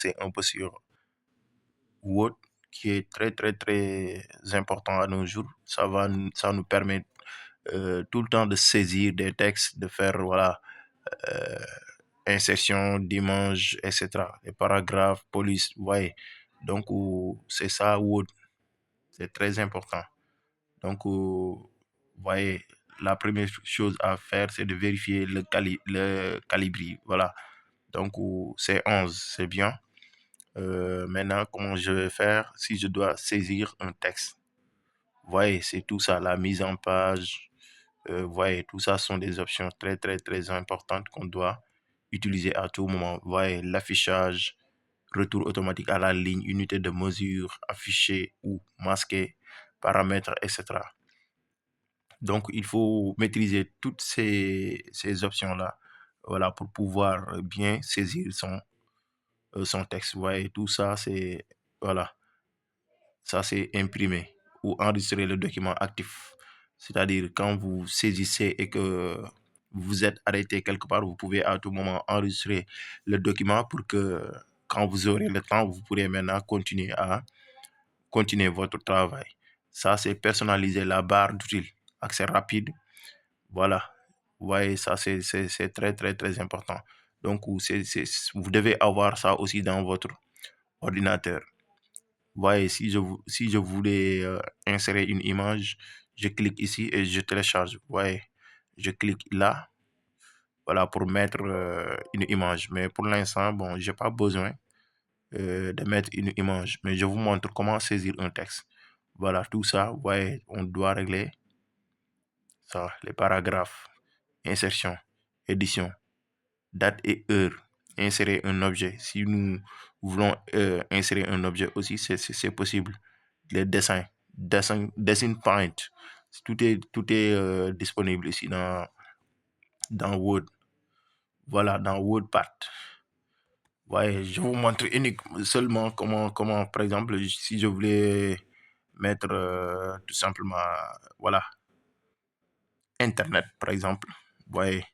c'est un peu sur Word qui est très, très, très important à nos jours. Ça nous permet tout le temps de saisir des textes, de faire, voilà, euh, insertion d'images, etc. Les paragraphes, police, vous voyez. Donc, c'est ça, Word. C'est très important. Donc, vous voyez, la première chose à faire, c'est de vérifier le calibri. Voilà. Donc, c'est 11, c'est bien. Maintenant, comment je vais faire si je dois saisir un texte? Vous voyez, c'est tout ça, la mise en page. Vous voyez, tout ça sont des options très, très, très importantes qu'on doit utiliser à tout moment. Vous voyez, l'affichage, retour automatique à la ligne, unité de mesure, affiché ou masqué, paramètres, etc. Donc, il faut maîtriser toutes ces options-là, voilà, pour pouvoir bien saisir son texte. Vous voyez, tout ça, voilà, ça, c'est imprimer ou enregistrer le document actif. C'est-à-dire, quand vous saisissez et que vous êtes arrêté quelque part, vous pouvez à tout moment enregistrer le document pour que quand vous aurez le temps, vous pourrez maintenant continuer votre travail. Ça, c'est personnaliser la barre d'utile. Accès rapide. Voilà. Vous voyez, ça, c'est très, très, très important. Donc, vous devez avoir ça aussi dans votre ordinateur. Vous voyez, si je voulais insérer une image, je clique ici et je télécharge. Vous voyez, je clique là, voilà, pour mettre une image. Mais pour l'instant, bon, j'ai pas besoin de mettre une image. Mais je vous montre comment saisir un texte. Voilà, tout ça, vous voyez, on doit régler ça, les paragraphes, insertion, édition, date et heure, insérer un objet. Si nous voulons insérer un objet aussi, c'est possible. Les dessins, Design Paint, tout est disponible ici dans Word. Voilà, dans WordPad. Ouais, je vous montre seulement comment, par exemple, si je voulais mettre tout simplement, voilà, Internet, par exemple. Ouais,